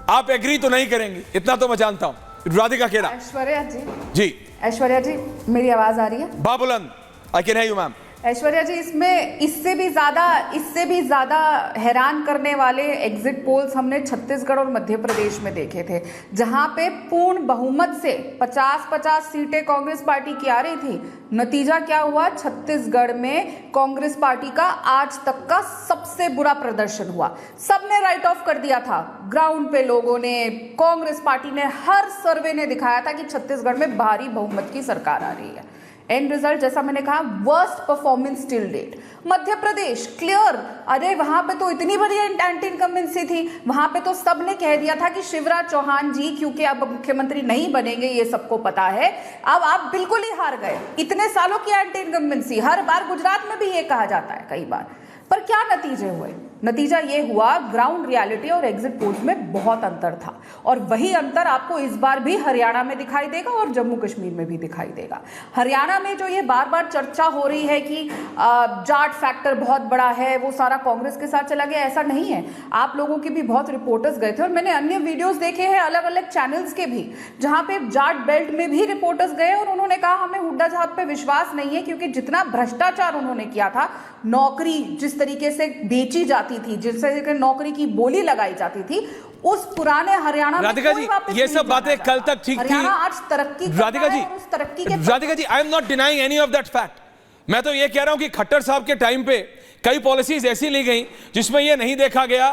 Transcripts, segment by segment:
आप एग्री तो नहीं करेंगी, इतना तो मैं जानता हूं। राधिका खेड़ा। ऐश्वर्या जी। जी ऐश्वर्या जी, मेरी आवाज आ रही है? बाबुलंद, I can hear you ma'am. Aishwarya ji, इसमें इससे भी ज्यादा हैरान करने वाले एग्जिट पोल्स हमने छत्तीसगढ़ और मध्य प्रदेश में देखे थे, जहां पे पूर्ण बहुमत से 50-50 सीटें कांग्रेस पार्टी की आ रही थी। नतीजा क्या हुआ? छत्तीसगढ़ में कांग्रेस पार्टी का आज तक का सबसे बुरा प्रदर्शन हुआ। सबने राइट ऑफ कर दिया था, ग्राउंड पे लोगों ने, कांग्रेस पार्टी ने, हर सर्वे ने दिखाया था कि छत्तीसगढ़ में भारी बहुमत की सरकार आ रही है। एंड रिजल्ट जैसा मैंने कहा, worst performance till date. Madhya Pradesh clear, अरे वहां पे तो इतनी बड़ी एंटी इनकम्बेंसी थी, वहां पे तो सबने कह दिया था कि शिवराज चौहान जी क्योंकि अब मुख्यमंत्री नहीं बनेंगे, ये सबको पता है, अब आप बिल्कुल ही हार गए। इतने सालों की एंटी इनकम्बेंसी, हर बार गुजरात में भी ये कहा जाता है कई बार, पर क्या नतीजे हुए? नतीजा ये हुआ, ग्राउंड रियलिटी और एग्जिट पोल्स में बहुत अंतर था, और वही अंतर आपको इस बार भी हरियाणा में दिखाई देगा और जम्मू कश्मीर में भी दिखाई देगा। हरियाणा में जो ये बार बार चर्चा हो रही है कि जाट फैक्टर बहुत बड़ा है, वो सारा कांग्रेस के साथ चला गया, ऐसा नहीं है। आप लोगों के भी बहुत रिपोर्टर्स गए थे, और मैंने अन्य वीडियोस देखे हैं अलग अलग चैनल्स के भी, जहां पे जाट बेल्ट में भी रिपोर्टर्स गए और उन्होंने कहा हमें हुड्डा साहब पे विश्वास नहीं है, क्योंकि जितना भ्रष्टाचार उन्होंने किया था, नौकरी जिस तरीके से बेची जाती थी, जिस तरीके से नौकरी की बोली लगाई जाती थी, उस पुराने हरियाणा में राधिका जी, ये सब बातें कल तक ठीक थी। आज तरक्की राधिका जी, उस तरक्की के Radhika ji, I am not denying any of that fact. मैं तो ये कह रहा हूं कि खट्टर साहब के टाइम पे कई पॉलिसीज ऐसी ली गई जिसमें ये नहीं देखा गया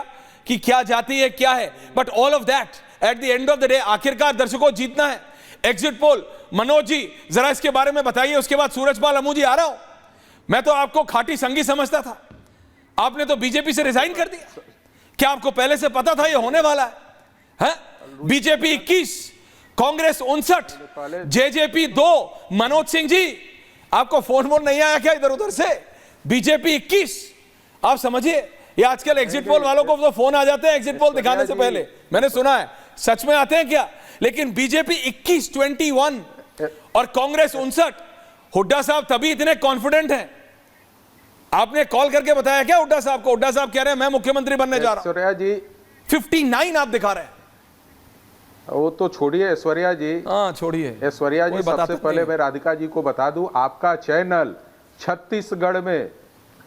कि क्या जाती है क्या है, but all of that at the end of the day आखिरकार दर्शकों जीतना है। एग्जिट पोल, मनोज जी जरा इसके बारे में बताइए, उसके बाद सूरजपाल अमू जी आ रहा हूं। मैं तो आपको खाटी संगी समझता था, आपने तो बीजेपी से रिजाइन कर दिया। क्या आपको पहले से पता था ये होने वाला है? BJP 21, Congress 59, JJP 2। मनोज सिंह जी, आपको फोन नहीं आया क्या इधर उधर से? बीजेपी 21, आप समझिए, ये आजकल एग्जिट पोल वालों को तो फोन आ जाते हैं एग्जिट पोल दिखाने से पहले, मैंने सुना है। सच में आते हैं क्या? लेकिन बीजेपी 21 और कांग्रेस 59। हुड्डा साहब तभी इतने कॉन्फिडेंट हैं। आपने कॉल करके बताया क्या हुड्डा साहब को? हुड्डा साहब कह रहे हैं मैं मुख्यमंत्री बनने जा रहा हूं। ऐश्वर्या जी 59 आप दिखा रहे हैं। वो तो छोड़िए ऐश्वर्या जी, हाँ छोड़िए ऐश्वर्या जी। सबसे पहले मैं राधिका जी को बता दूं, आपका चैनल छत्तीसगढ़ में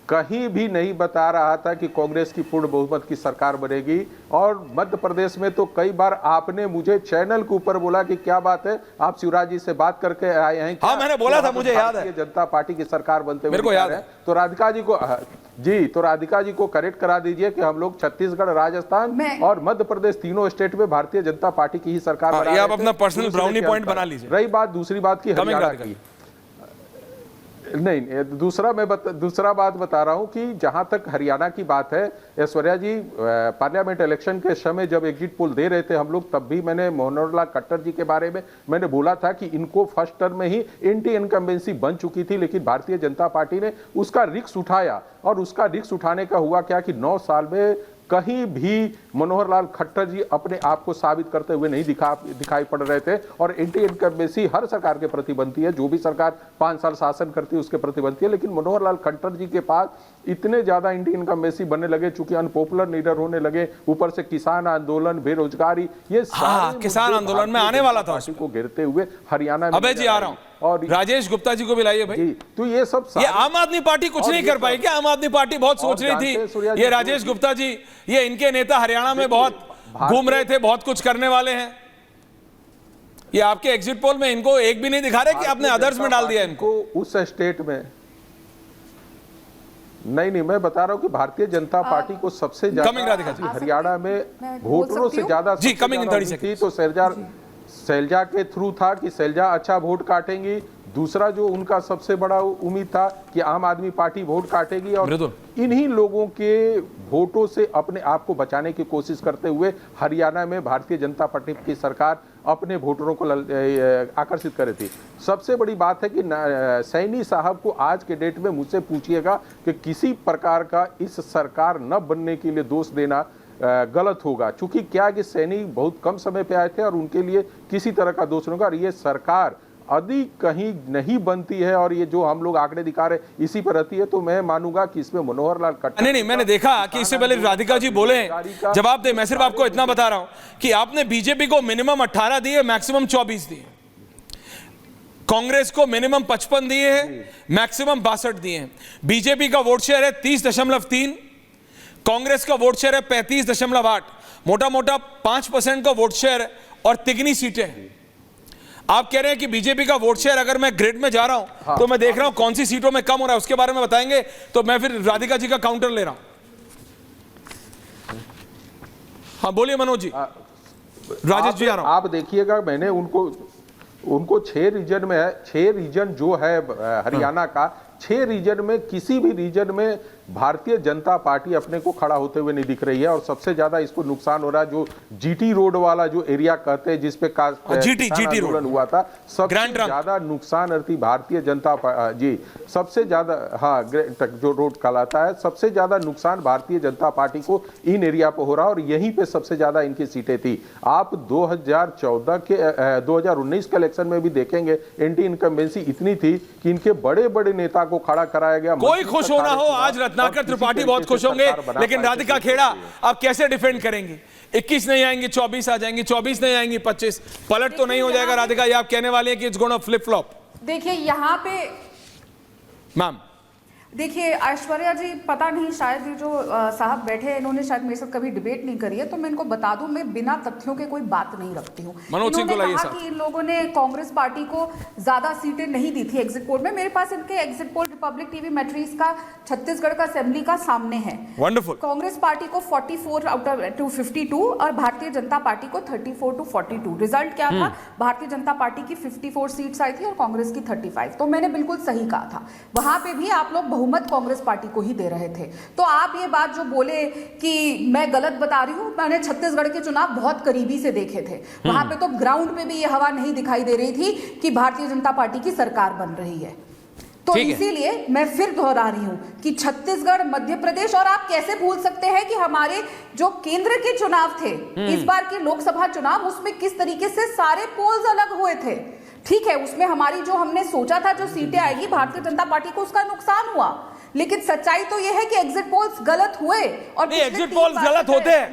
कहीं भी नहीं बता रहा था कि कांग्रेस की पूर्ण बहुमत की सरकार बनेगी, और मध्य प्रदेश में तो कई बार आपने मुझे चैनल के ऊपर बोला कि क्या बात है, आप शिवराज जी से बात करके आए हैं? हाँ मैंने बोला था, मुझे याद है। जनता पार्टी की सरकार बनते हुए मेरे को याद है। तो राधिका जी को जी, तो राधिका जी को करेक्ट करा दीजिए कि हम लोग छत्तीसगढ़, राजस्थान और मध्य प्रदेश तीनों स्टेट में भारतीय जनता पार्टी की ही सरकार बना रहे थे। आप अपना पर्सनल ब्राउनी पॉइंट बना लीजिए। रही बात दूसरी बात की हरियाणा की, नहीं, दूसरा बात बता रहा हूं कि जहां तक हरियाणा की बात है, ऐश्वर्या जी पार्लियामेंट इलेक्शन के समय जब एग्जिट पोल दे रहे थे हम लोग, तब भी मैंने मनोहर लाल खट्टर जी के बारे में मैंने बोला था कि इनको फर्स्ट टर्म में ही एंटी इनकम्बेंसी बन चुकी थी, लेकिन भारतीय जनता पार्टी ने उसका रिस्क उठाया, और उसका रिस्क उठाने का हुआ क्या कि 9 साल में कहीं भी मनोहर लाल खट्टर जी अपने आप को साबित करते हुए नहीं दिखाई पड़ रहे थे। और एंटी इनकम्बेंसी हर सरकार के प्रति बनती है, जो भी सरकार 5 साल शासन करती है उसके प्रति बनती है, लेकिन मनोहर लाल खट्टर जी के पास इतने ज्यादा एंटी इनकम्बेंसी बनने लगे, चूंकि अनपॉपुलर लीडर होने लगे, ऊपर से किसान आंदोलन, बेरोजगारी, ये सारे किसान आंदोलन में आने वाला था को घेरते हुए हरियाणा में। अबे जी आ रहा हूं, और राजेश गुप्ता जी को भी लाइए भाई। तो ये सब ये आम आदमी पार्टी कुछ नहीं कर पाई क्या? आम आदमी पार्टी बहुत सोच रही थी, ये राजेश गुप्ता जी, ये इनके नेता हरियाणा में बहुत घूम रहे थे, बहुत कुछ करने वाले हैं। ये आपके एग्जिट पोल में इनको एक भी नहीं दिखा रहे कि आपने अदर्स में डाल दिया इनको उस स्टेट में। नहीं, मैं बता रहा हूं कि भारतीय जनता पार्टी को सबसे ज्यादा हरियाणा में वोटरों से ज्यादा जी कमिंग इन 30 सेकंड तो शैलजा के थ्रू था कि शैलजा अच्छा वोट काटेंगी। दूसरा जो उनका सबसे बड़ा उम्मीद था कि आम आदमी पार्टी वोट काटेगी, और इन्हीं लोगों के वोटों से अपने आप को बचाने की कोशिश करते हुए हरियाणा में भारतीय जनता पार्टी की सरकार अपने वोटरों को आकर्षित कर रही थी। सबसे बड़ी बात है कि सैनी साहब को आज के डेट में मुझसे पूछिएगा कि किसी प्रकार का इस सरकार न बनने के लिए दोष देना गलत होगा, चूंकि क्या कि सैनी बहुत कम समय पे आए थे और उनके लिए किसी तरह का दोष नहीं होगा। और ये सरकार यदि कहीं नहीं बनती है और ये जो हम लोग आंकड़े दिखा रहे इसी पर रहती है, तो मैं मानूंगा कि इसमें मनोहर लाल खट्टर नहीं, मैंने देखा कि इससे पहले राधिका जी बोले, जवाब दे। मैं सिर्फ आपको इतना बता रहा हूं कि आपने बीजेपी को मिनिमम 18 दिए, मैक्सिमम 24 दिए, कांग्रेस को मिनिमम 55 दिए हैं, मैक्सिमम 62 दिए हैं। बीजेपी का वोट शेयर है 30.3, कांग्रेस का वोट शेयर है 35.8, मोटा मोटा 5% का वोट शेयर है और तिगनी सीटें हैं। आप कह रहे हैं कि बीजेपी का वोट शेयर, अगर मैं ग्रिड में जा रहा हूं तो मैं देख रहा हूं कौन सी सीटों में कम हो रहा है, उसके बारे में बताएंगे तो मैं फिर राधिका जी का काउंटर ले रहा हूं। हाँ बोलिए मनोज जी। राजेश जी आ रहा हूं। आप देखिएगा, मैंने उनको 6 रीजन में है, 6 रीजन जो है हरियाणा का, 6 रीजन में किसी भी रीजन में भारतीय जनता पार्टी अपने को खड़ा होते हुए नहीं दिख रही है। और सबसे ज्यादा इसको नुकसान हो रहा है जो जीटी रोड वाला जो एरिया कहते हैं, जिसपे जीटी आंदोलन हुआ था, सबसे ज्यादा नुकसान अर्थी भारतीय जनता जी सबसे ज्यादा, हाँ जो रोड कहलाता है, सबसे ज्यादा नुकसान भारतीय जनता पार्टी को इन एरिया पे हो रहा है और यहीं पे सबसे ज्यादा इनकी सीटें थी। आप 2019 के इलेक्शन में भी देखेंगे, एंटी इनकम्बेंसी इतनी थी कि इनके बड़े बड़े नेता को खड़ा कराया गया। कोई खुश होना हो, आज रत्नाकर त्रिपाठी बहुत खुश होंगे, लेकिन राधिका खेड़ा आप कैसे डिफेंड करेंगे? 21 नहीं आएंगी, 24 आ जाएंगी, 24 नहीं आएंगी, 25 पलट तो नहीं हो जाएगा राधिका? ये आप कहने वाले हैं कि इट्स गोना फ्लिप फ्लॉप? देखिए यहाँ पे मैम, देखिए ऐश्वर्या जी, पता नहीं शायद ये जो साहब बैठे हैं इन्होंने शायद मेरे साथ कभी डिबेट नहीं करी है, तो मैं इनको बता दूं, मैं बिना तथ्यों के कोई बात नहीं रखती हूँ। इन्होंने कहा कि इन लोगों ने कांग्रेस पार्टी को ज्यादा सीटें नहीं दी थी एग्जिट पोल में। मेरे पास इनके exit poll Republic TV matrix का छत्तीसगढ़ का असेंबली का सामने है। वंडरफुल। कांग्रेस पार्टी को 44 आउट ऑफ 52 और भारतीय जनता पार्टी को 34-42। रिजल्ट क्या था? भारतीय जनता पार्टी की 54 सीट्स आई थी और कांग्रेस की 35। तो मैंने बिल्कुल सही कहा था, वहां पे भी आप लोग बहुमत कांग्रेस पार्टी को ही दे रहे थे। तो आप ये बात जो बोले कि मैं गलत बता रही हूं, मैंने छत्तीसगढ़ के चुनाव बहुत करीबी से देखे थे। वहां पे तो ग्राउंड पे भी ये हवा नहीं दिखाई दे रही थी कि भारतीय जनता पार्टी की सरकार बन रही है। तो इसीलिए मैं फिर दोहरा रही हूं कि छत्तीसगढ़, मध्य प्रदेश, और आप कैसे भूल सकते हैं कि हमारे जो केंद्र के चुनाव थे, इस बार के लोकसभा चुनाव, उसमें किस तरीके से सारे पोल्स अलग हुए थे। ठीक है, उसमें हमारी जो हमने सोचा था जो सीटें आएगी भारतीय जनता पार्टी को, उसका नुकसान हुआ, लेकिन सच्चाई तो यह है कि एग्जिट पोल्स गलत हुए। और एग्जिट पोल्स गलत होते हैं,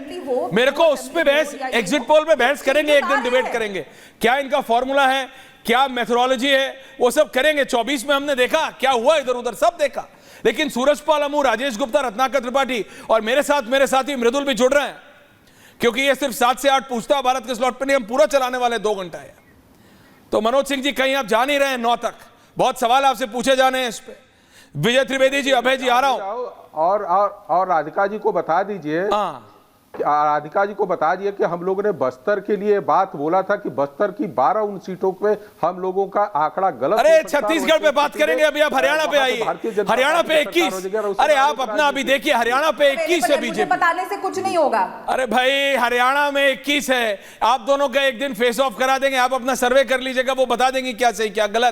मेरे को उस पे बहस, एग्जिट पोल पे बहस करेंगे, एक दिन डिबेट करेंगे, क्या इनका फॉर्मूला है, क्या मेथोडोलॉजी है, वो सब करेंगे। 24 में हमने देखा क्या हुआ, इधर उधर सब देखा, लेकिन सूरजपाल अमू, राजेश गुप्ता, रत्नाकर त्रिपाठी और मेरे साथी मृदुल भी जुड़ रहे हैं, क्योंकि ये सिर्फ 7 से 8 पूछता है भारत के स्लॉट पे नहीं, हम पूरा चलाने वाले 2 घंटा है। तो मनोज सिंह जी, कहीं आप जा नहीं रहे हैं 9 तक, बहुत सवाल आपसे पूछे जाने हैं इस पे। विजय त्रिवेदी जी, अभय जी, आ रहा हूं। और राधिका जी को बता दीजिए, राधिका जी को बता दिए कि हम लोगों ने बस्तर के लिए बात बोला था कि बस्तर की 12 उन सीटों पे हम लोगों का आंकड़ा गलत। अरे छत्तीसगढ़ पे बात करेंगे, अभी आप हरियाणा पे आइए। हरियाणा पे 21, अरे आप अपना अभी देखिए, हरियाणा पे 21 है बीजेपी। बताने से कुछ नहीं होगा। अरे भाई, हरियाणा में 21 है, आप दोनों का एक दिन फेस ऑफ करा देंगे, आप अपना सर्वे कर लीजिएगा, वो बता देंगे क्या सही क्या गलत।